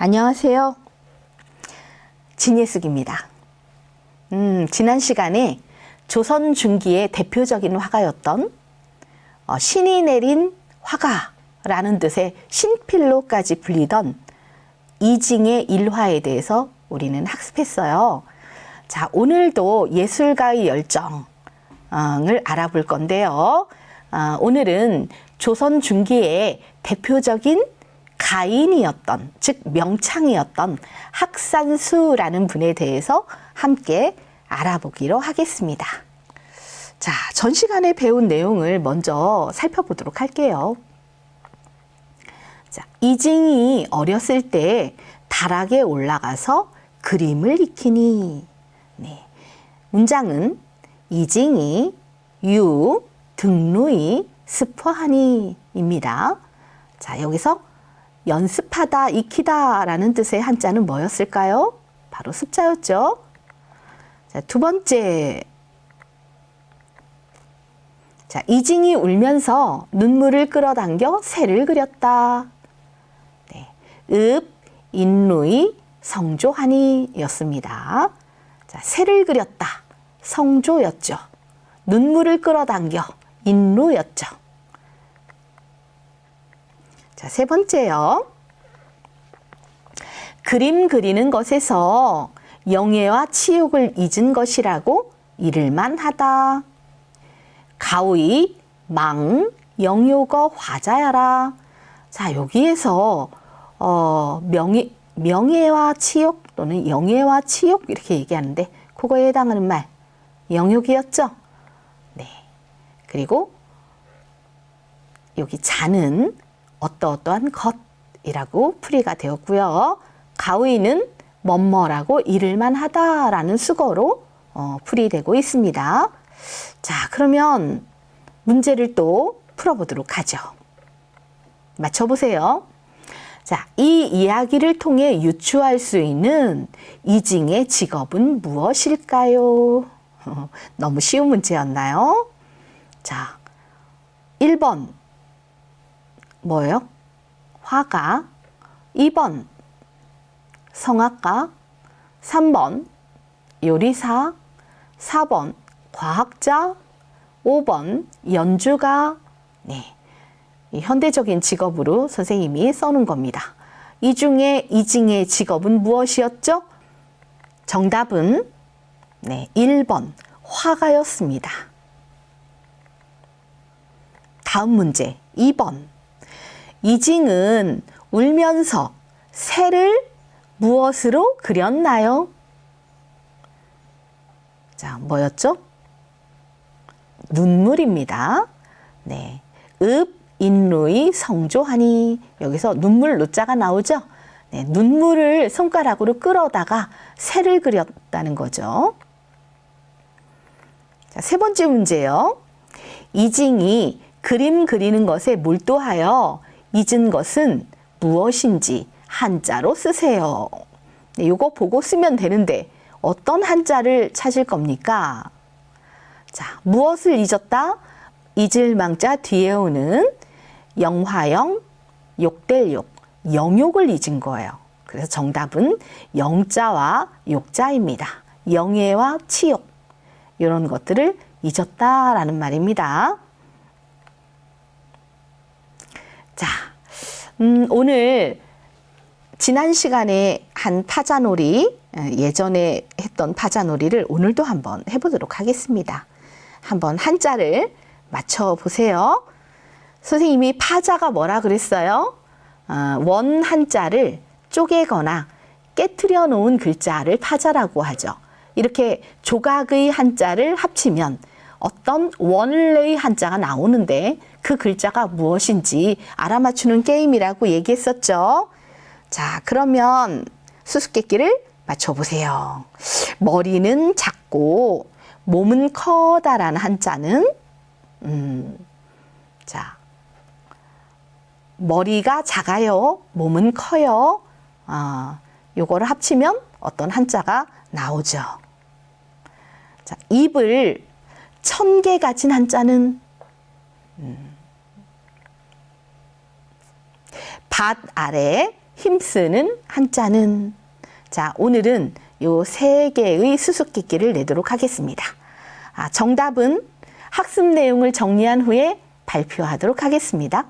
안녕하세요. 진예숙입니다. 지난 시간에 조선 중기의 대표적인 화가였던 신이 내린 화가라는 뜻의 신필로까지 불리던 이징의 일화에 대해서 우리는 학습했어요. 자, 오늘도 예술가의 열정을 알아볼 건데요. 오늘은 조선 중기의 대표적인 가인이었던, 즉 명창이었던 학산수라는 분에 대해서 함께 알아보기로 하겠습니다. 자, 전 시간에 배운 내용을 먼저 살펴보도록 할게요. 자, 이징이 어렸을 때 다락에 올라가서 그림을 익히니. 네. 문장은 이징이 유 등루이 스포하니입니다. 자, 여기서 연습하다, 익히다 라는 뜻의 한자는 뭐였을까요? 바로 습자였죠. 자, 두 번째. 자, 이징이 울면서 눈물을 끌어당겨 새를 그렸다. 네. 읍, 인루이, 성조하니 였습니다. 자, 새를 그렸다. 성조였죠. 눈물을 끌어당겨 인루였죠. 자, 세 번째요. 그림 그리는 것에서 영예와 치욕을 잊은 것이라고 이를만 하다. 가의, 망, 영요거 화자야라. 자, 여기에서 명예와 치욕 또는 영예와 치욕 이렇게 얘기하는데 그거에 해당하는 말 영욕이었죠. 네. 그리고 여기 자는 어떠어떠한 것이라고 풀이가 되었고요. 가의는 뭐뭐라고 이를만 하다라는 수거로 풀이되고 있습니다. 자, 그러면 문제를 또 풀어보도록 하죠. 맞춰보세요. 자, 이 이야기를 통해 유추할 수 있는 이징의 직업은 무엇일까요? 너무 쉬운 문제였나요? 자, 1번 뭐예요? 화가. 2번 성악가. 3번 요리사. 4번 과학자. 5번 연주가. 네, 이 현대적인 직업으로 선생님이 써놓은 겁니다. 이 중에 이징의 직업은 무엇이었죠? 정답은 네, 1번 화가였습니다. 다음 문제 2번. 이징은 울면서 새를 무엇으로 그렸나요? 자, 뭐였죠? 눈물입니다. 네. 읍, 인루이, 성조하니. 여기서 눈물 노자가 나오죠? 네, 눈물을 손가락으로 끌어다가 새를 그렸다는 거죠. 자, 세 번째 문제요. 이징이 그림 그리는 것에 몰두하여 잊은 것은 무엇인지 한자로 쓰세요. 네, 이거 보고 쓰면 되는데 어떤 한자를 찾을 겁니까? 자, 무엇을 잊었다? 잊을 망자 뒤에 오는 영화영, 욕될 욕, 영욕을 잊은 거예요. 그래서 정답은 영자와 욕자입니다. 영예와 치욕, 이런 것들을 잊었다라는 말입니다. 자, 오늘 지난 시간에 한 파자놀이, 예전에 했던 파자놀이를 오늘도 한번 해보도록 하겠습니다. 한번 한자를 맞춰보세요. 선생님이 파자가 뭐라 그랬어요? 원 한자를 쪼개거나 깨트려 놓은 글자를 파자라고 하죠. 이렇게 조각의 한자를 합치면 어떤 원래의 한자가 나오는데 그 글자가 무엇인지 알아맞추는 게임이라고 얘기했었죠. 자, 그러면 수수께끼를 맞춰보세요. 머리는 작고 몸은 커다란 한자는 자, 머리가 작아요, 몸은 커요. 요거를 합치면 어떤 한자가 나오죠. 자, 입을 1000개 가진 한자는 밭 아래 힘쓰는 한자는. 자, 오늘은 요 3개의 수수께끼를 내도록 하겠습니다. 정답은 학습 내용을 정리한 후에 발표하도록 하겠습니다.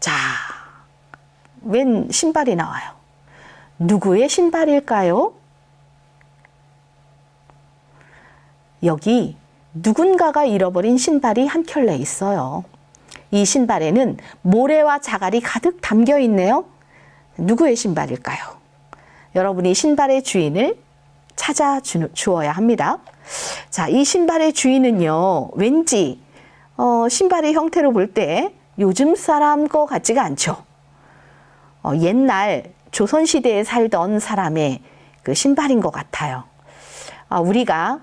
자, 웬 신발이 나와요? 누구의 신발일까요? 여기 누군가가 잃어버린 신발이 한 켤레 있어요. 이 신발에는 모래와 자갈이 가득 담겨 있네요. 누구의 신발일까요? 여러분이 신발의 주인을 찾아 주어야 합니다. 자, 이 신발의 주인은요, 왠지 신발의 형태로 볼 때 요즘 사람 거 같지가 않죠. 옛날 조선시대에 살던 사람의 그 신발인 것 같아요. 우리가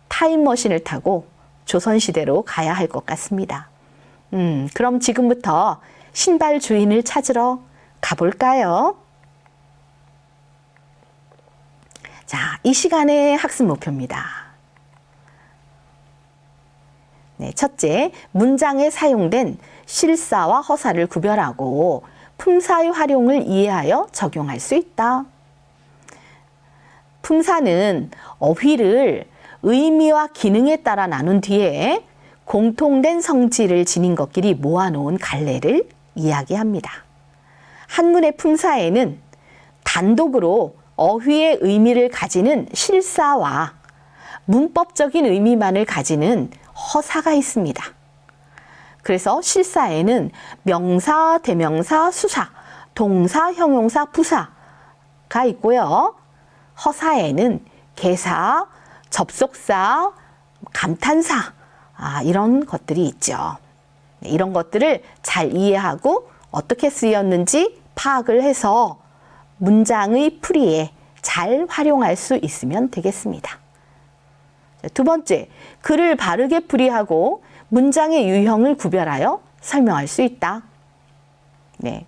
타임머신을 타고 조선시대로 가야 할 것 같습니다. 그럼 지금부터 신발 주인을 찾으러 가볼까요? 자, 이 시간의 학습 목표입니다. 네, 첫째, 문장에 사용된 실사와 허사를 구별하고 품사의 활용을 이해하여 적용할 수 있다. 품사는 어휘를 의미와 기능에 따라 나눈 뒤에 공통된 성질을 지닌 것끼리 모아놓은 갈래를 이야기합니다. 한문의 품사에는 단독으로 어휘의 의미를 가지는 실사와 문법적인 의미만을 가지는 허사가 있습니다. 그래서 실사에는 명사, 대명사, 수사, 동사, 형용사, 부사가 있고요. 허사에는 개사, 접속사, 감탄사, 이런 것들이 있죠. 이런 것들을 잘 이해하고 어떻게 쓰였는지 파악을 해서 문장의 풀이에 잘 활용할 수 있으면 되겠습니다. 두 번째, 글을 바르게 풀이하고 문장의 유형을 구별하여 설명할 수 있다. 네.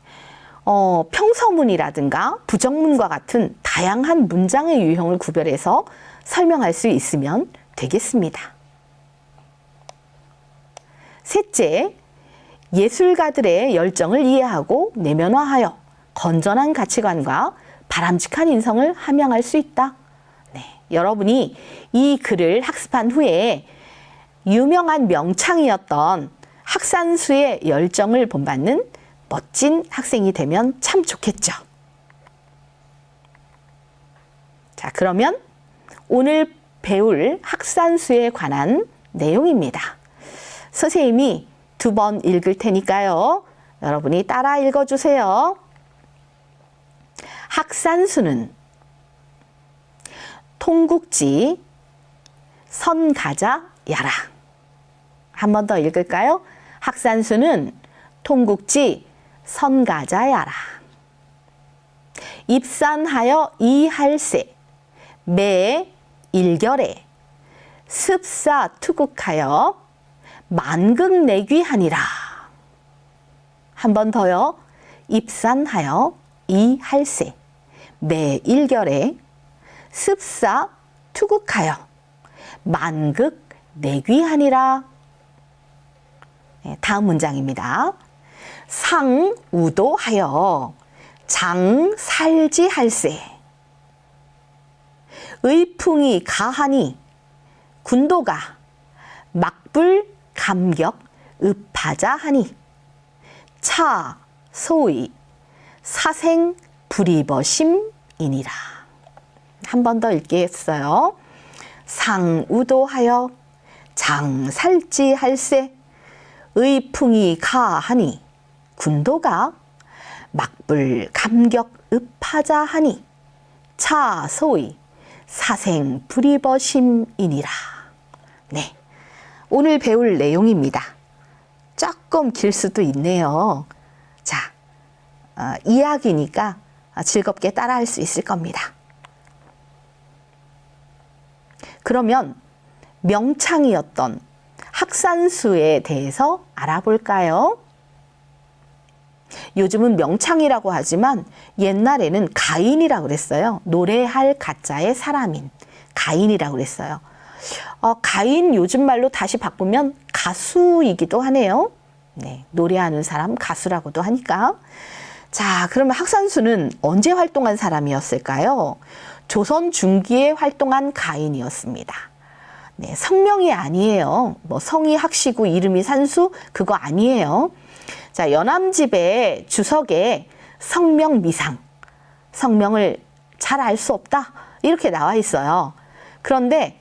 평서문이라든가 부정문과 같은 다양한 문장의 유형을 구별해서 설명할 수 있으면 되겠습니다. 셋째, 예술가들의 열정을 이해하고 내면화하여 건전한 가치관과 바람직한 인성을 함양할 수 있다. 네, 여러분이 이 글을 학습한 후에 유명한 명창이었던 학산수의 열정을 본받는 멋진 학생이 되면 참 좋겠죠. 자, 그러면 오늘 배울 학산수에 관한 내용입니다. 선생님이 2번 읽을 테니까요. 여러분이 따라 읽어주세요. 학산수는 통국지 선가자 야라. 한 번 더 읽을까요? 학산수는 통국지 선가자 야라. 입산하여 이할세 매 일결에 습사 투국하여 만극내귀하니라. 한 번 더요. 입산하여 이할세 매 일결에 습사 투국하여 만극내귀하니라. 다음 문장입니다. 상우도하여 장살지할세 의풍이 가하니 군도가 막불 감격 읍하자하니 차 소의 사생 불이버심이니라. 한 번 더 읽겠어요. 상우도하여 장살지할세 의풍이 가하니 군도가 막불 감격 읍하자하니 차 소의 사생 불이버심이니라. 네, 오늘 배울 내용입니다. 조금 길 수도 있네요. 자, 이야기니까 즐겁게 따라할 수 있을 겁니다. 그러면 명창이었던 학산수에 대해서 알아볼까요? 요즘은 명창이라고 하지만 옛날에는 가인이라고 그랬어요. 노래할 가짜의 사람인 가인이라고 그랬어요. 가인 요즘 말로 다시 바꾸면 가수이기도 하네요. 네, 노래하는 사람, 가수라고도 하니까. 자, 그러면 학산수는 언제 활동한 사람이었을까요? 조선 중기에 활동한 가인이었습니다. 네, 성명이 아니에요. 뭐 성이 학시고 이름이 산수 그거 아니에요. 자, 연암집의 주석에 성명미상, 성명을 잘 알 수 없다 이렇게 나와 있어요. 그런데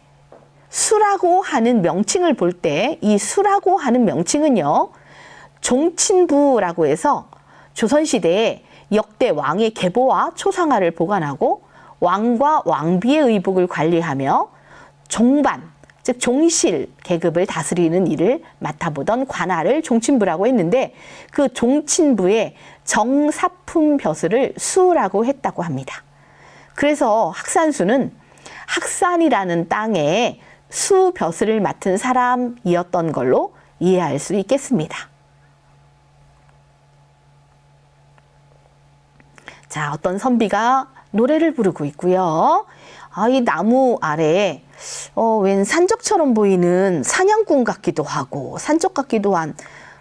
수라고 하는 명칭을 볼 때 이 수라고 하는 명칭은요, 종친부라고 해서 조선시대에 역대 왕의 계보와 초상화를 보관하고 왕과 왕비의 의복을 관리하며 종반, 즉 종실 계급을 다스리는 일을 맡아보던 관할을 종친부라고 했는데 그 종친부의 정사품 벼슬을 수라고 했다고 합니다. 그래서 학산수는 학산이라는 땅에 수 벼슬을 맡은 사람이었던 걸로 이해할 수 있겠습니다. 자, 어떤 선비가 노래를 부르고 있고요. 이 나무 아래에 웬 산적처럼 보이는 사냥꾼 같기도 하고 산적 같기도 한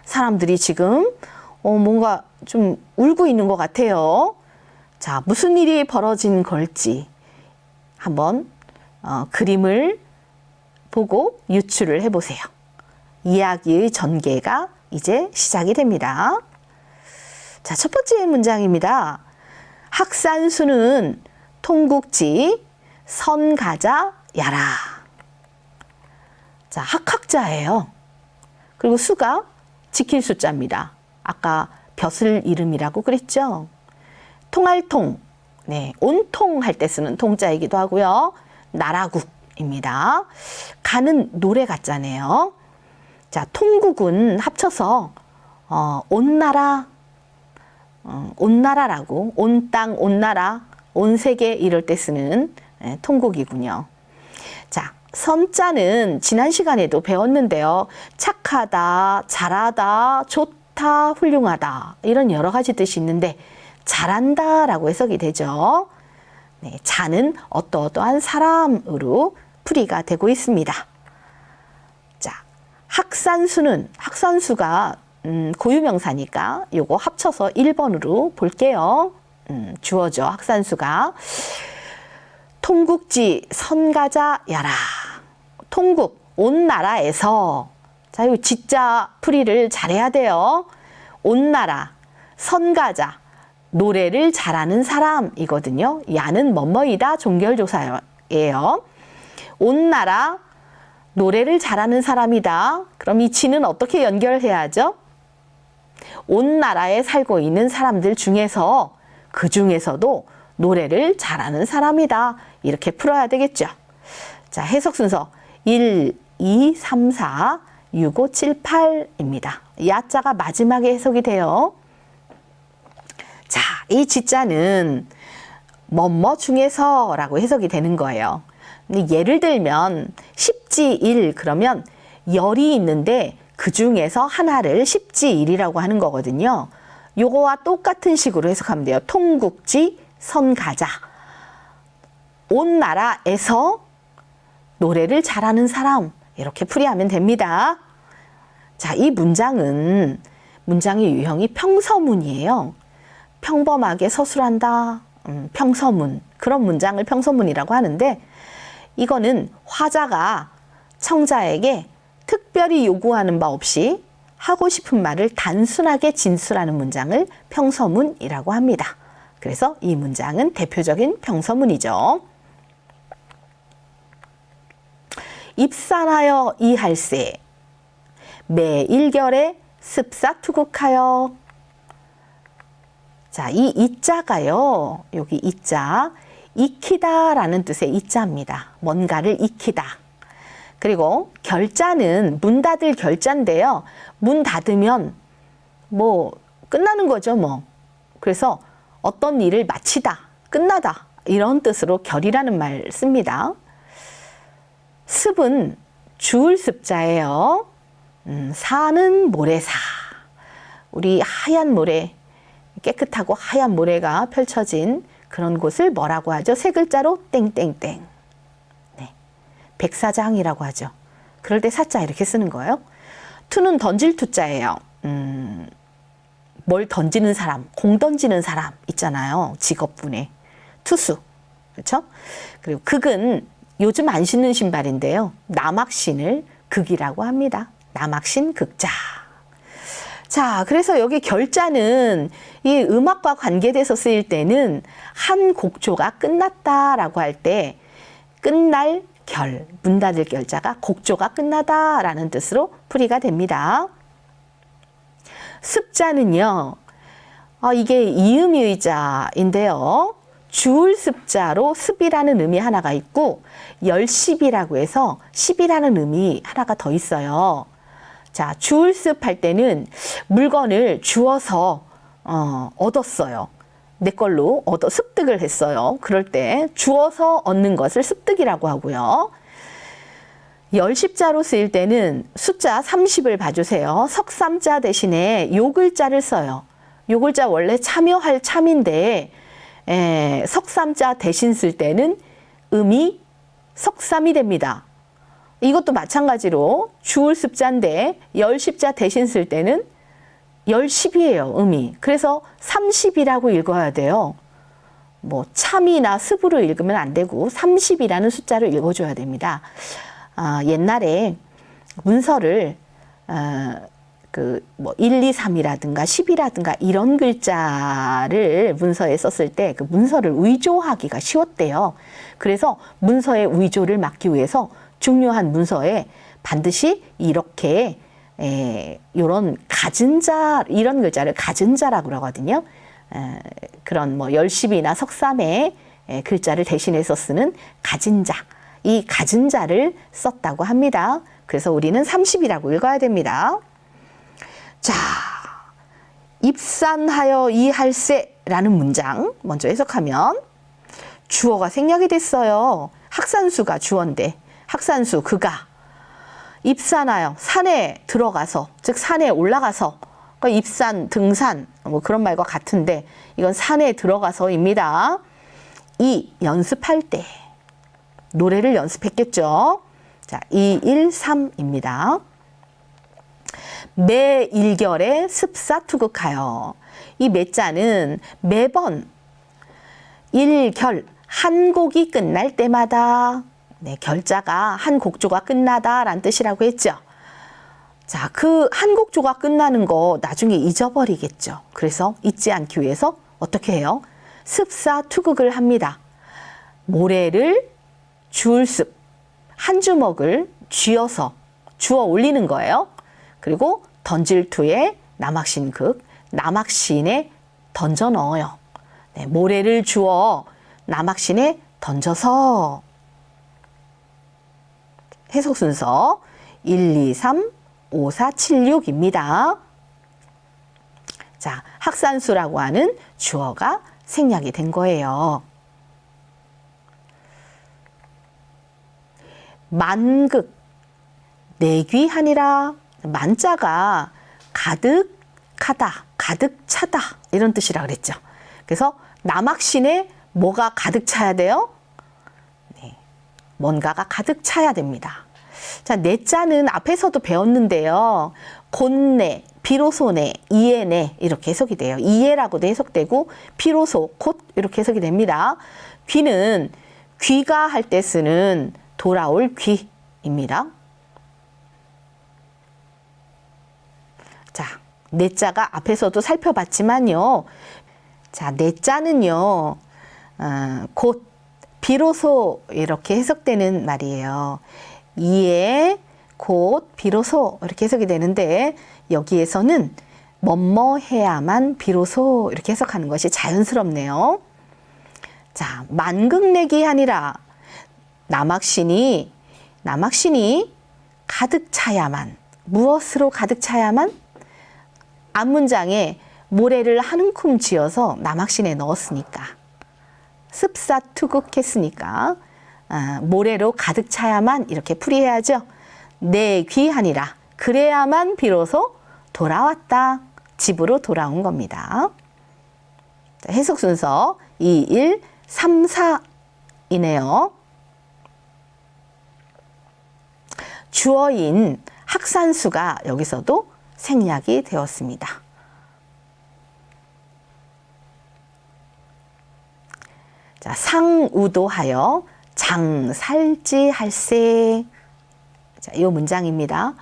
사람들이 지금 뭔가 좀 울고 있는 것 같아요. 자, 무슨 일이 벌어진 걸지 한번 그림을 보고 유추를 해보세요. 이야기의 전개가 이제 시작이 됩니다. 자, 첫 번째 문장입니다. 학산수는 통국지 선가자 야라. 자, 학학자예요. 그리고 수가 지킬 숫자입니다. 아까 벼슬 이름이라고 그랬죠. 통할통, 네, 온통 할 때 쓰는 통자이기도 하고요. 나라국입니다. 가는 노래 같잖아요. 자, 통국은 합쳐서 온나라, 온나라라고, 온 땅, 온 나라, 온 세계 이럴 때 쓰는 통국이군요. 자, 선자는 지난 시간에도 배웠는데요. 착하다, 잘하다, 좋다, 훌륭하다 이런 여러 가지 뜻이 있는데 잘한다라고 해석이 되죠. 네, 자는 어떠어떠한 사람으로 풀이가 되고 있습니다. 자, 학산수는 학산수가 고유명사니까 요거 합쳐서 1번으로 볼게요. 주어죠. 학산수가. 통국지 선가자 야라. 통국, 온 나라에서. 자, 이 지자 풀이를 잘해야 돼요. 온 나라, 선가자, 노래를 잘하는 사람이거든요. 야는 뭐뭐이다 종결조사예요. 온 나라, 노래를 잘하는 사람이다. 그럼 이 지는 어떻게 연결해야죠? 온 나라에 살고 있는 사람들 중에서 그 중에서도 노래를 잘하는 사람이다. 이렇게 풀어야 되겠죠. 자, 해석 순서 1, 2, 3, 4, 6, 5, 7, 8입니다. 야자가 마지막에 해석이 돼요. 자, 이 지자는 뭐뭐 중에서라고 해석이 되는 거예요. 근데 예를 들면 십지일 그러면 열이 있는데 그 중에서 하나를 십지일이라고 하는 거거든요. 요거와 똑같은 식으로 해석하면 돼요. 통국지 선가자. 온 나라에서 노래를 잘하는 사람 이렇게 풀이하면 됩니다. 자, 이 문장은 문장의 유형이 평서문이에요. 평범하게 서술한다. 평서문. 그런 문장을 평서문이라고 하는데 이거는 화자가 청자에게 특별히 요구하는 바 없이 하고 싶은 말을 단순하게 진술하는 문장을 평서문이라고 합니다. 그래서 이 문장은 대표적인 평서문이죠. 입산하여 이할세 매일결에 습사투국하여. 자, 이 이자가요. 여기 이자 익히다라는 뜻의 이자입니다. 뭔가를 익히다. 그리고 결자는 문 닫을 결자인데요. 문 닫으면 뭐 끝나는 거죠, 뭐. 그래서 어떤 일을 마치다, 끝나다 이런 뜻으로 결이라는 말 씁니다. 습은 주울 습자예요. 사는 모래사. 우리 하얀 모래, 깨끗하고 하얀 모래가 펼쳐진 그런 곳을 뭐라고 하죠? 세 글자로 땡땡땡. 네, 백사장이라고 하죠. 그럴 때 사자 이렇게 쓰는 거예요. 투는 던질 투자예요. 뭘 던지는 사람, 공 던지는 사람 있잖아요. 직업군에. 투수. 그렇죠? 그리고 극은 요즘 안 신는 신발인데요. 남악 신을 극이라고 합니다. 남악 신 극자. 자, 그래서 여기 결자는 이 음악과 관계돼서 쓰일 때는 한 곡조가 끝났다라고 할 때 끝날 결, 문 닫을 결자가 곡조가 끝나다라는 뜻으로 풀이가 됩니다. 습자는요, 이게 이음의자인데요. 주울 습자로 습이라는 음이 하나가 있고 열십이라고 해서 십이라는 음이 하나가 더 있어요. 자, 주울 습 할 때는 물건을 주어서 얻었어요. 내 걸로 습득을 했어요. 그럴 때 주어서 얻는 것을 습득이라고 하고요. 열십자로 쓰일 때는 숫자 30을 봐주세요. 석삼자 대신에 요 글자를 써요. 요 글자 원래 참여할 참인데 석삼자 대신 쓸 때는 음이 석삼이 됩니다. 이것도 마찬가지로 주울 습자인데 열십자 대신 쓸 때는 열십이에요. 음이. 그래서 30이라고 읽어야 돼요. 뭐 참이나 습으로 읽으면 안 되고 30이라는 숫자를 읽어줘야 됩니다. 옛날에 문서를 1, 2, 3이라든가 10이라든가 이런 글자를 문서에 썼을 때 그 문서를 의조하기가 쉬웠대요. 그래서 문서의 의조를 막기 위해서 중요한 문서에 반드시 이렇게 이런 갖은 자, 이런 글자를 갖은 자라고 하거든요. 그런 열십이나 석삼의 글자를 대신해서 쓰는 갖은 자, 이 갖은 자를 썼다고 합니다. 그래서 우리는 30이라고 읽어야 됩니다. 자, 입산하여 이할세라는 문장 먼저 해석하면 주어가 생략이 됐어요. 학산수가 주어인데 학산수 그가 입산하여 산에 들어가서 즉 산에 올라가서 그러니까 입산 등산 그런 말과 같은데 이건 산에 들어가서입니다. 이 연습할 때 노래를 연습했겠죠. 자, 2, 1, 3입니다. 매 일결에 습사투극하여. 이 매자는 매번 일결 한 곡이 끝날 때마다 결자가 한 곡조가 끝나다라는 뜻이라고 했죠. 자, 그 한 곡조가 끝나는 거 나중에 잊어버리겠죠. 그래서 잊지 않기 위해서 어떻게 해요? 습사투극을 합니다. 모래를 주울습 한 주먹을 쥐어서 주워 올리는 거예요. 그리고 던질 투에 남악신극, 남악신에 던져 넣어요. 모래를 주워 남악신에 던져서. 해석 순서 1, 2, 3, 5, 4, 7, 6입니다. 자, 학산수라고 하는 주어가 생략이 된 거예요. 만극, 내귀하니라. 만자가 가득하다, 가득 차다 이런 뜻이라 그랬죠. 그래서 남악신에 뭐가 가득 차야 돼요? 뭔가가 가득 차야 됩니다. 자, 내자는 앞에서도 배웠는데요. 곧내, 비로소내, 이에내 이렇게 해석이 돼요. 이에라고도 해석되고 비로소, 곧 이렇게 해석이 됩니다. 귀는 귀가 할 때 쓰는 돌아올 귀입니다. 자, 내자가 앞에서도 살펴봤지만요. 자, 내자는요. 곧, 비로소 이렇게 해석되는 말이에요. 이에, 곧, 비로소 이렇게 해석이 되는데 여기에서는 뭐뭐 해야만 비로소 이렇게 해석하는 것이 자연스럽네요. 자, 만극내기하니라. 남악신이 가득 차야만. 무엇으로 가득 차야만? 앞문장에 모래를 한 움큼 쥐어서 남악신에 넣었으니까. 습사투극했으니까 모래로 가득 차야만 이렇게 풀이해야죠. 내귀하니라. 그래야만 비로소 돌아왔다. 집으로 돌아온 겁니다. 해석 순서 2, 1, 3, 4이네요. 주어인 학산수가 여기서도 생략이 되었습니다. 자, 상우도하여 장살지할세. 자, 이 문장입니다.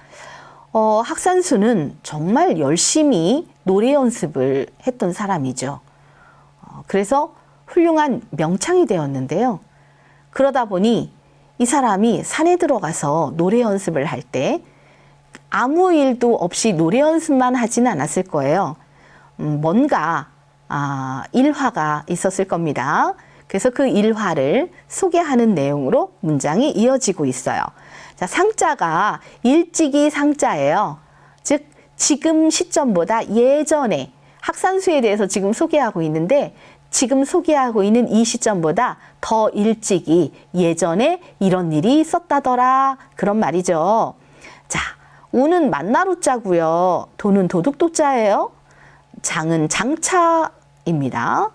학산수는 정말 열심히 노래 연습을 했던 사람이죠. 그래서 훌륭한 명창이 되었는데요. 그러다 보니 이 사람이 산에 들어가서 노래 연습을 할 때 아무 일도 없이 노래 연습만 하진 않았을 거예요. 뭔가 일화가 있었을 겁니다. 그래서 그 일화를 소개하는 내용으로 문장이 이어지고 있어요. 자, 상자가 일찍이 상자예요. 즉 지금 시점보다 예전에 학산수에 대해서 지금 소개하고 있는데 지금 소개하고 있는 이 시점보다 더 일찍이 예전에 이런 일이 있었다더라. 그런 말이죠. 자, 우는 만나루자고요. 도는 도둑도자예요. 장은 장차입니다.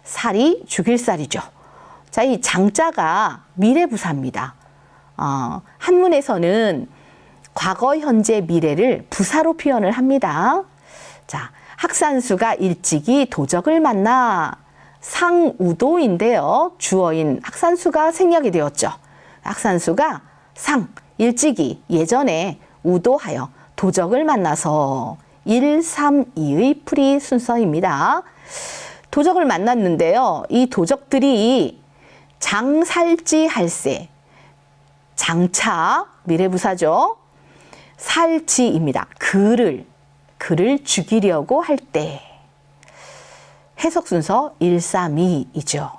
살이 죽일 살이죠. 자, 이 장자가 미래부사입니다. 한문에서는 과거, 현재, 미래를 부사로 표현을 합니다. 자, 학산수가 일찍이 도적을 만나 상우도인데요. 주어인 학산수가 생략이 되었죠. 학산수가 일찍이 예전에 우도하여 도적을 만나서 1, 3, 2의 풀이 순서입니다. 도적을 만났는데요. 이 도적들이 장살지할세, 장차 미래부사죠. 살지입니다. 그를 죽이려고 할 때. 해석 순서 1, 3, 2이죠.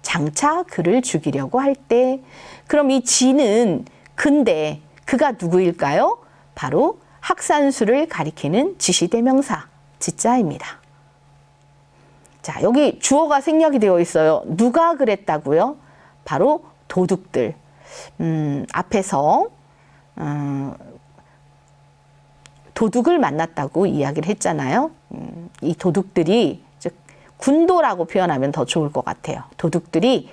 장차 그를 죽이려고 할 때. 그럼 이 지는 근데 그가 누구일까요? 바로 학산수를 가리키는 지시대명사 지자입니다. 자, 여기 주어가 생략이 되어 있어요. 누가 그랬다고요? 바로 도둑들. 앞에서 도둑을 만났다고 이야기를 했잖아요. 이 도둑들이 즉 군도라고 표현하면 더 좋을 것 같아요. 도둑들이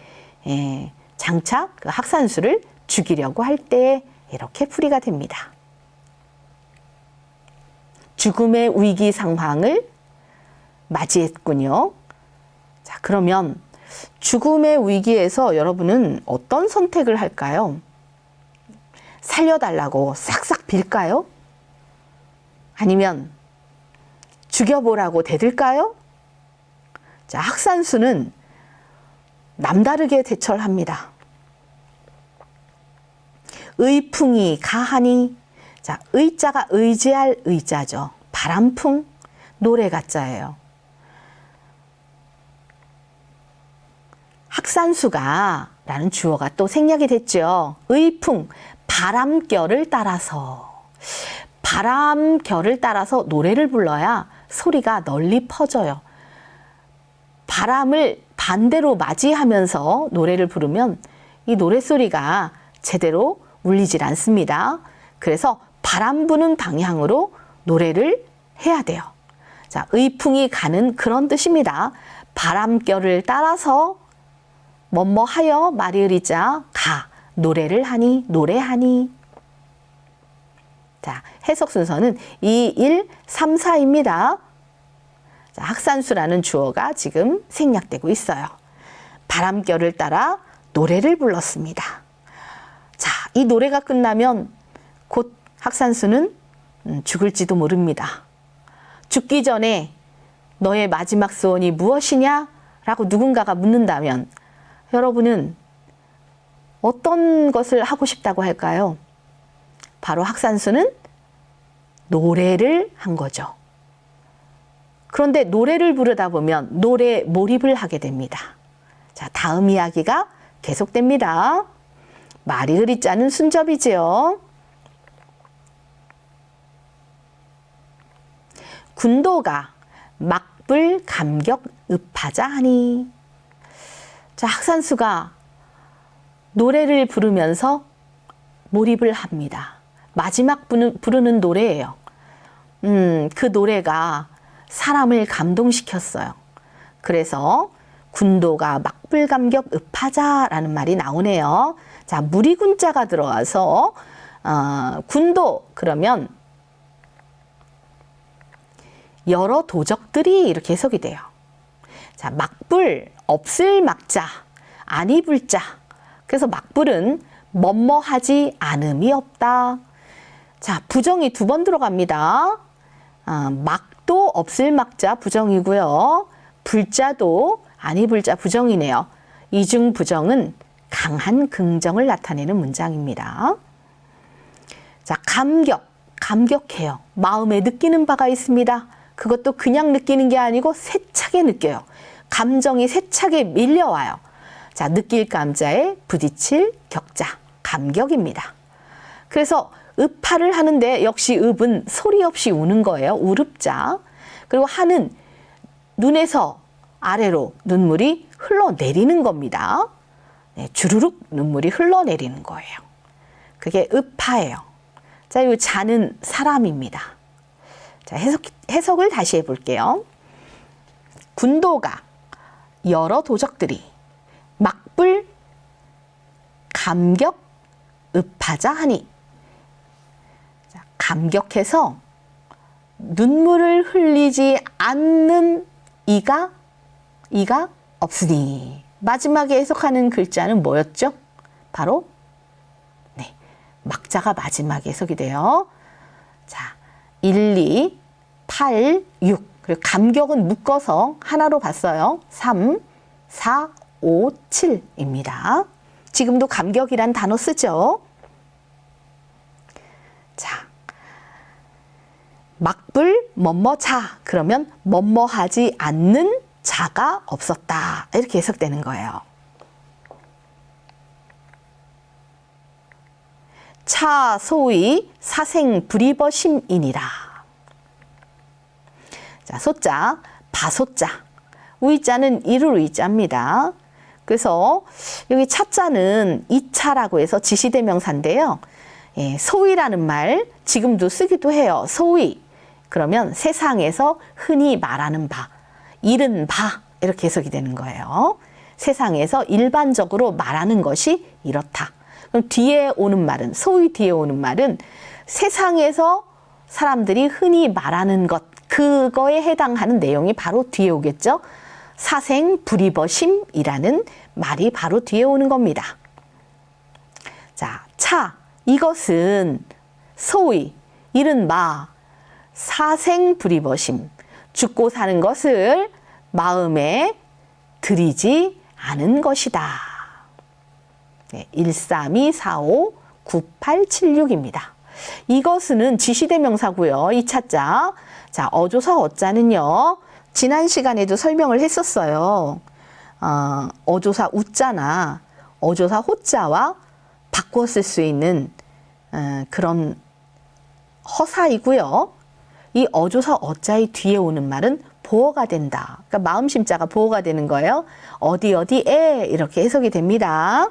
장차 그 학산수를 죽이려고 할 때 이렇게 풀이가 됩니다. 죽음의 위기 상황을 맞이했군요. 자, 그러면 죽음의 위기에서 여러분은 어떤 선택을 할까요? 살려달라고 싹싹 빌까요? 아니면 죽여보라고 대들까요? 자, 학산수는 남다르게 대처를 합니다. 의풍이 가하니, 자, 의자가 의지할 의자죠. 바람풍, 노래 가짜예요. 학산수가 라는 주어가 또 생략이 됐죠. 의풍, 바람결을 따라서. 바람결을 따라서 노래를 불러야 소리가 널리 퍼져요. 바람을 반대로 맞이하면서 노래를 부르면 이 노래소리가 제대로 울리질 않습니다. 그래서 바람 부는 방향으로 노래를 해야 돼요. 자, 의풍이 가는 그런 뜻입니다. 바람결을 따라서 뭐뭐하여 말이 흐리자 가 노래를 하니 노래하니. 자, 해석 순서는 2, 1, 3, 4입니다. 자, 학산수라는 주어가 지금 생략되고 있어요. 바람결을 따라 노래를 불렀습니다. 자, 이 노래가 끝나면 곧 학산수는 죽을지도 모릅니다. 죽기 전에 너의 마지막 소원이 무엇이냐? 라고 누군가가 묻는다면 여러분은 어떤 것을 하고 싶다고 할까요? 바로 학산수는 노래를 한 거죠. 그런데 노래를 부르다 보면 노래 몰입을 하게 됩니다. 자, 다음 이야기가 계속됩니다. 말이 흐리자는 순접이지요. 군도가 막불 감격 읍하자 하니. 자, 학산수가 노래를 부르면서 몰입을 합니다. 마지막 부르는 노래예요. 그 노래가 사람을 감동시켰어요. 그래서 군도가 막불감격 읍하자라는 말이 나오네요. 자, 무리군자가 들어와서 군도 그러면 여러 도적들이 이렇게 해석이 돼요. 자, 막불, 없을 막자, 아니 불자. 그래서 막불은 뭐뭐하지 않음이 없다. 자, 부정이 2번 들어갑니다. 막도 없을 막자 부정이고요. 불자도 아니 불자 부정이네요. 이중 부정은 강한 긍정을 나타내는 문장입니다. 자, 감격해요. 마음에 느끼는 바가 있습니다. 그것도 그냥 느끼는 게 아니고 세차게 느껴요. 감정이 세차게 밀려와요. 자, 느낄 감자에 부딪힐 격자, 감격입니다. 그래서 읍파를 하는데 역시 읍은 소리 없이 우는 거예요. 우릅자. 그리고 하는 눈에서 아래로 눈물이 흘러내리는 겁니다. 네, 주르륵 눈물이 흘러내리는 거예요. 그게 읍파예요. 자, 이 자는 사람입니다. 자, 해석을 다시 해볼게요. 군도가 여러 도적들이 막불 감격 읍하자 하니. 자, 감격해서 눈물을 흘리지 않는 이가 없으니. 마지막에 해석하는 글자는 뭐였죠? 바로 네, 막자가 마지막에 해석이 돼요. 자, 1, 2, 8, 6. 그리고 감격은 묶어서 하나로 봤어요. 3, 4, 5, 7입니다. 지금도 감격이란 단어 쓰죠. 자, 막불 뭐뭐자. 그러면 뭐뭐하지 않는 자가 없었다. 이렇게 해석되는 거예요. 차 소위 사생 불이버심이니라. 자, 소자, 바소자. 우이자는 이룰 의자입니다. 그래서 여기 차자는 이차라고 해서 지시대명사인데요. 예, 소위라는 말 지금도 쓰기도 해요. 소위. 그러면 세상에서 흔히 말하는 바, 이른 바 이렇게 해석이 되는 거예요. 세상에서 일반적으로 말하는 것이 이렇다. 그럼 뒤에 오는 말은, 소위 뒤에 오는 말은 세상에서 사람들이 흔히 말하는 것, 그거에 해당하는 내용이 바로 뒤에 오겠죠. 사생 불이버심이라는 말이 바로 뒤에 오는 겁니다. 자, 차, 이것은 소위, 이른바 사생 불이버심, 죽고 사는 것을 마음에 들이지 않은 것이다. 네, 132459876입니다. 이것은 지시대명사고요. 이 차자. 자, 어조사 어자는요. 지난 시간에도 설명을 했었어요. 어조사 우자나 어조사 호자와 바꿔 쓸 수 있는 그런 허사이고요. 이 어조사 어자의 뒤에 오는 말은 보어가 된다. 그러니까 마음심자가 보어가 되는 거예요. 어디 어디에 이렇게 해석이 됩니다.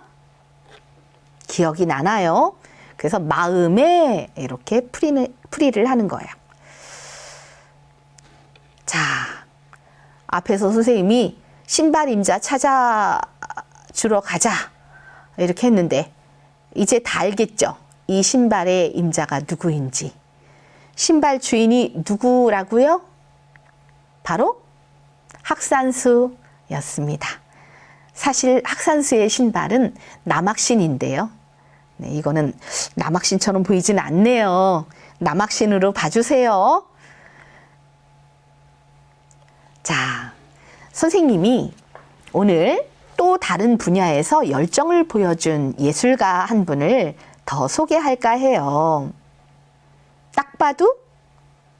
기억이 나나요? 그래서 마음에 이렇게 풀이를 하는 거예요. 자, 앞에서 선생님이 신발 임자 찾아주러 가자 이렇게 했는데 이제 다 알겠죠? 이 신발의 임자가 누구인지. 신발 주인이 누구라고요? 바로 학산수였습니다. 사실 학산수의 신발은 남학신인데요. 네, 이거는 남학신처럼 보이진 않네요. 남학신으로 봐주세요. 자, 선생님이 오늘 또 다른 분야에서 열정을 보여준 예술가 한 분을 더 소개할까 해요. 딱 봐도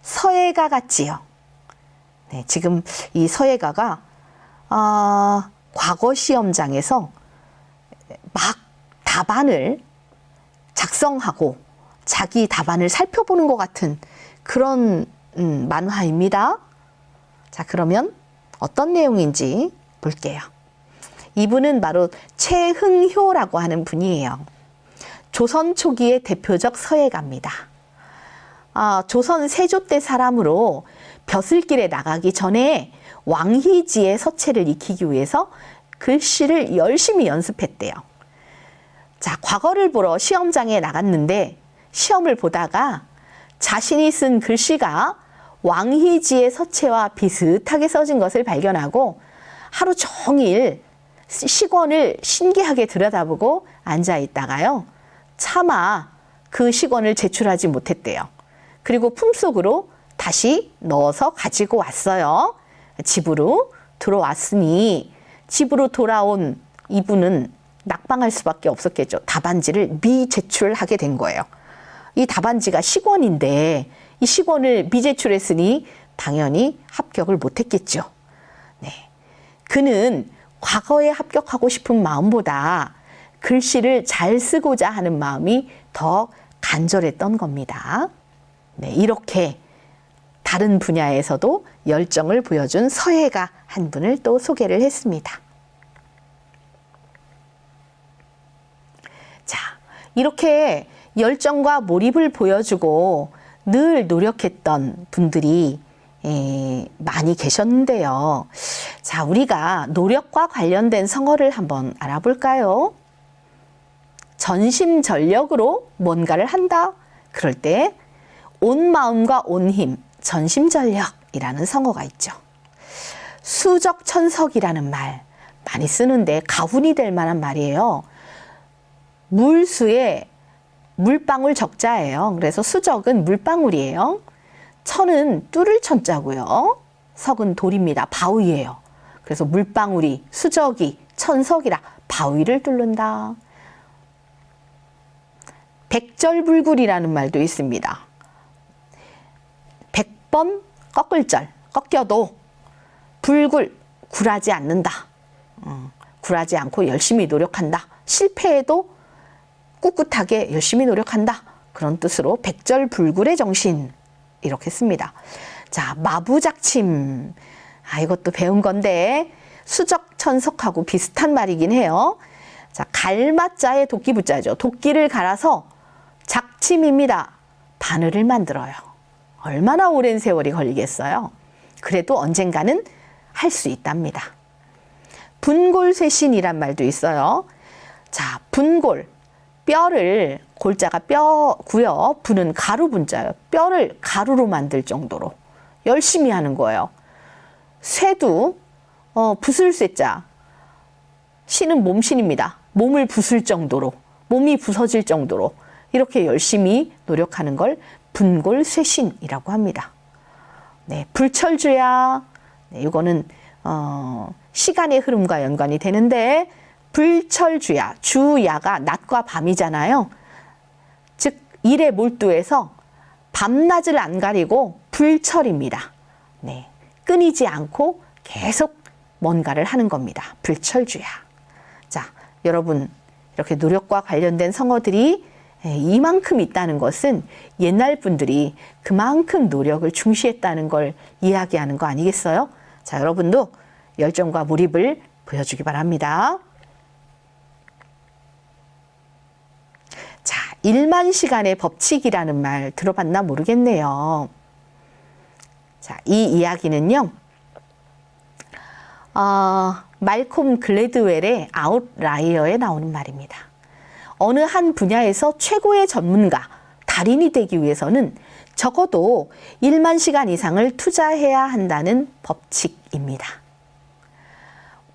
서예가 같지요. 네, 지금 이 서예가가 과거 시험장에서 막 답안을 작성하고 자기 답안을 살펴보는 것 같은 그런 만화입니다. 자, 그러면 어떤 내용인지 볼게요. 이분은 바로 최흥효라고 하는 분이에요. 조선 초기의 대표적 서예가입니다. 조선 세조 때 사람으로 벼슬길에 나가기 전에 왕희지의 서체를 익히기 위해서 글씨를 열심히 연습했대요. 자, 과거를 보러 시험장에 나갔는데 시험을 보다가 자신이 쓴 글씨가 왕희지의 서체와 비슷하게 써진 것을 발견하고 하루 종일 시권을 신기하게 들여다보고 앉아 있다가요. 차마 그 시권을 제출하지 못했대요. 그리고 품속으로 다시 넣어서 가지고 왔어요. 집으로 들어왔으니 집으로 돌아온 이분은 낙방할 수밖에 없었겠죠. 답안지를 미제출하게 된 거예요. 이 답안지가 시권인데 이 시권을 미제출했으니 당연히 합격을 못했겠죠. 네. 그는 과거에 합격하고 싶은 마음보다 글씨를 잘 쓰고자 하는 마음이 더 간절했던 겁니다. 네, 이렇게 다른 분야에서도 열정을 보여준 서예가 한 분을 또 소개를 했습니다. 자, 이렇게 열정과 몰입을 보여주고 늘 노력했던 분들이 많이 계셨는데요. 자, 우리가 노력과 관련된 성어를 한번 알아볼까요? 전심전력으로 뭔가를 한다. 그럴 때 온 마음과 온 힘, 전심전력이라는 성어가 있죠. 수적천석이라는 말 많이 쓰는데 가훈이 될 만한 말이에요. 물수에 물방울 적자예요. 그래서 수적은 물방울이에요. 천은 뚫을 천자고요. 석은 돌입니다. 바위예요. 그래서 물방울이, 수적이, 천석이라 바위를 뚫는다. 백절불굴이라는 말도 있습니다. 100번 꺾을 절, 꺾여도 불굴, 굴하지 않는다. 굴하지 않고 열심히 노력한다. 실패해도 꿋꿋하게 열심히 노력한다. 그런 뜻으로 백절불굴의 정신 이렇게 씁니다. 자, 마부작침. 이것도 배운 건데 수적천석하고 비슷한 말이긴 해요. 자, 갈마자에 도끼부자죠. 도끼를 갈아서 작침입니다. 바늘을 만들어요. 얼마나 오랜 세월이 걸리겠어요. 그래도 언젠가는 할 수 있답니다. 분골쇄신이란 말도 있어요. 자, 분골. 뼈를, 골자가 뼈고요. 분은 가루 분자예요. 뼈를 가루로 만들 정도로 열심히 하는 거예요. 쇠도 붓을 쇠자. 신은 몸신입니다. 몸을 부술 정도로, 몸이 부서질 정도로 이렇게 열심히 노력하는 걸 분골쇄신이라고 합니다. 네, 불철주야. 네, 이거는 시간의 흐름과 연관이 되는데 불철주야, 주야가 낮과 밤이잖아요. 즉 일에 몰두해서 밤낮을 안 가리고 불철입니다. 네, 끊이지 않고 계속 뭔가를 하는 겁니다. 불철주야. 자, 여러분 이렇게 노력과 관련된 성어들이 이만큼 있다는 것은 옛날 분들이 그만큼 노력을 중시했다는 걸 이야기하는 거 아니겠어요? 자, 여러분도 열정과 몰입을 보여주기 바랍니다. 자, 1만 시간의 법칙이라는 말 들어봤나 모르겠네요. 자, 이 이야기는요. 말콤 글래드웰의 아웃라이어에 나오는 말입니다. 어느 한 분야에서 최고의 전문가, 달인이 되기 위해서는 적어도 1만 시간 이상을 투자해야 한다는 법칙입니다.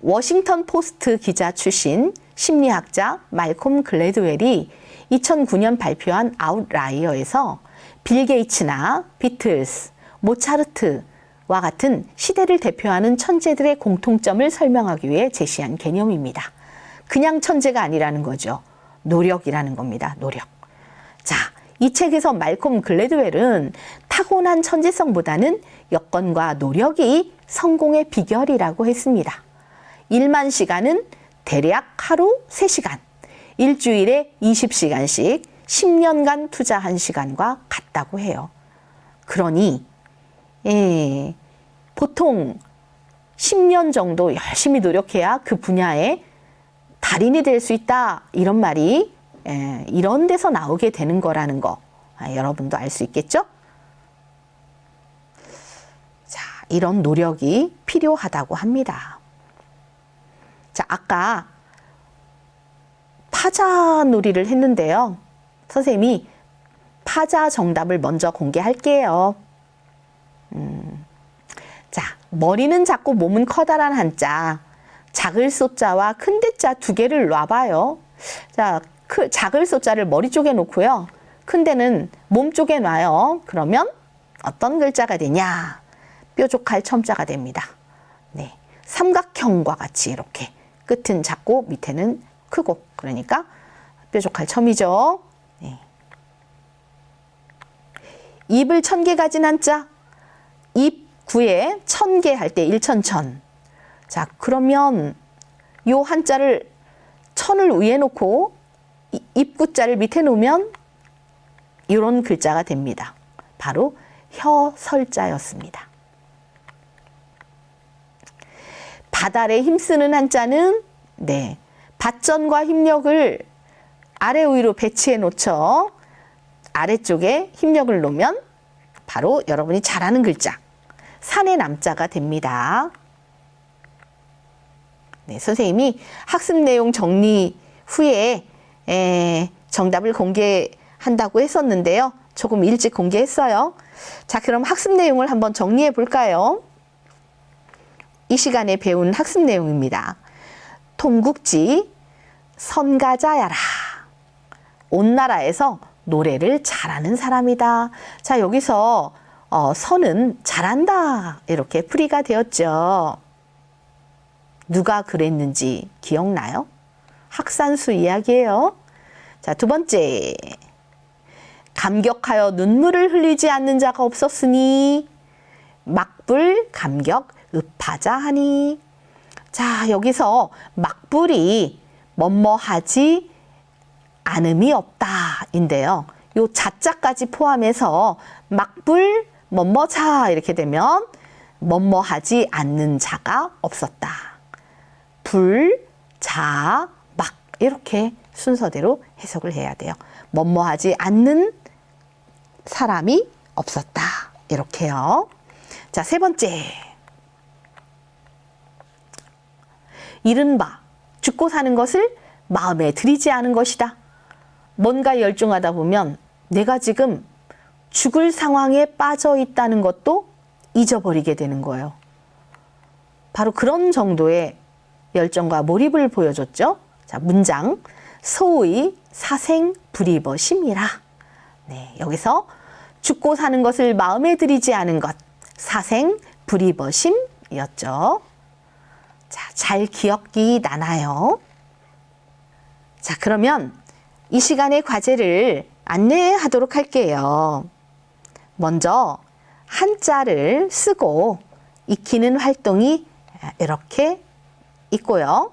워싱턴 포스트 기자 출신 심리학자 말콤 글래드웰이 2009년 발표한 아웃라이어에서 빌 게이츠나 비틀스, 모차르트와 같은 시대를 대표하는 천재들의 공통점을 설명하기 위해 제시한 개념입니다. 그냥 천재가 아니라는 거죠. 노력이라는 겁니다. 노력. 자, 이 책에서 말콤 글래드웰은 타고난 천재성보다는 여건과 노력이 성공의 비결이라고 했습니다. 1만 시간은 대략 하루 3시간, 일주일에 20시간씩 10년간 투자한 시간과 같다고 해요. 그러니 보통 10년 정도 열심히 노력해야 그 분야에 달인이 될 수 있다. 이런 말이 이런 데서 나오게 되는 거라는 거 여러분도 알 수 있겠죠? 자, 이런 노력이 필요하다고 합니다. 자, 아까 파자 놀이를 했는데요. 선생님이 파자 정답을 먼저 공개할게요. 머리는 작고 몸은 커다란 한자, 작을 소자와 큰 대자 두 개를 놔봐요. 자, 작을 소자를 머리 쪽에 놓고요. 큰 데는 몸 쪽에 놔요. 그러면 어떤 글자가 되냐? 뾰족할 첨자가 됩니다. 네, 삼각형과 같이 이렇게 끝은 작고 밑에는 크고, 그러니까 뾰족할 첨이죠. 네. 입을 1000개 가진 한자, 입 구에 1000개 할 때 일천천. 자, 그러면 요 한자를 천을 위에 놓고 입구자를 밑에 놓으면 이런 글자가 됩니다. 바로 혀설자였습니다. 밭아래 힘쓰는 한자는 네, 밭전과 힘력을 아래 위로 배치해 놓죠. 아래쪽에 힘력을 놓으면 바로 여러분이 잘 아는 글자 산의 남자가 됩니다. 네, 선생님이 학습 내용 정리 후에 정답을 공개한다고 했었는데요. 조금 일찍 공개했어요. 자, 그럼 학습 내용을 한번 정리해 볼까요? 이 시간에 배운 학습 내용입니다. 통국지 선가자야라. 온 나라에서 노래를 잘하는 사람이다. 자, 여기서 선은 잘한다 이렇게 풀이가 되었죠. 누가 그랬는지 기억나요? 학산수 이야기예요. 자, 두 번째. 감격하여 눈물을 흘리지 않는 자가 없었으니 막불 감격 읍하자 하니. 자, 여기서 막불이 뭐뭐하지 않음이 없다인데요. 요 자자까지 포함해서 막불 뭐뭐자 이렇게 되면 뭐뭐하지 않는 자가 없었다. 불, 자, 막 이렇게 순서대로 해석을 해야 돼요. 뭐뭐하지 않는 사람이 없었다. 이렇게요. 자, 세 번째. 이른바 죽고 사는 것을 마음에 들이지 않은 것이다. 뭔가 열중하다 보면 내가 지금 죽을 상황에 빠져 있다는 것도 잊어버리게 되는 거예요. 바로 그런 정도의 열정과 몰입을 보여줬죠. 자, 문장. 소의 사생 불입어심이라. 네, 여기서 죽고 사는 것을 마음에 들이지 않은 것. 사생 불입어심이었죠. 자, 잘 기억이 나나요? 자, 그러면 이 시간의 과제를 안내하도록 할게요. 먼저 한자를 쓰고 익히는 활동이 이렇게 있고요.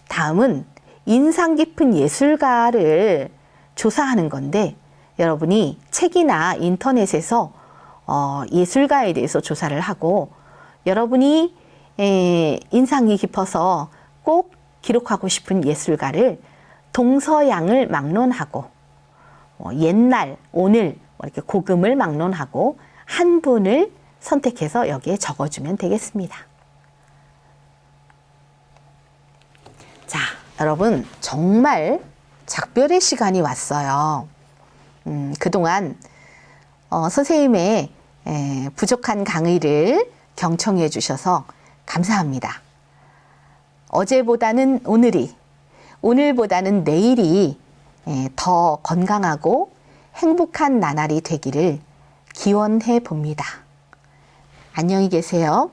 다음은 인상 깊은 예술가를 조사하는 건데 여러분이 책이나 인터넷에서 예술가에 대해서 조사를 하고 여러분이 인상이 깊어서 꼭 기록하고 싶은 예술가를 동서양을 막론하고 옛날, 오늘 이렇게 고금을 막론하고 한 분을 선택해서 여기에 적어주면 되겠습니다. 자, 여러분 정말 작별의 시간이 왔어요. 그동안 선생님의 부족한 강의를 경청해 주셔서 감사합니다. 어제보다는 오늘이, 오늘보다는 내일이 더 건강하고 행복한 나날이 되기를 기원해 봅니다. 안녕히 계세요.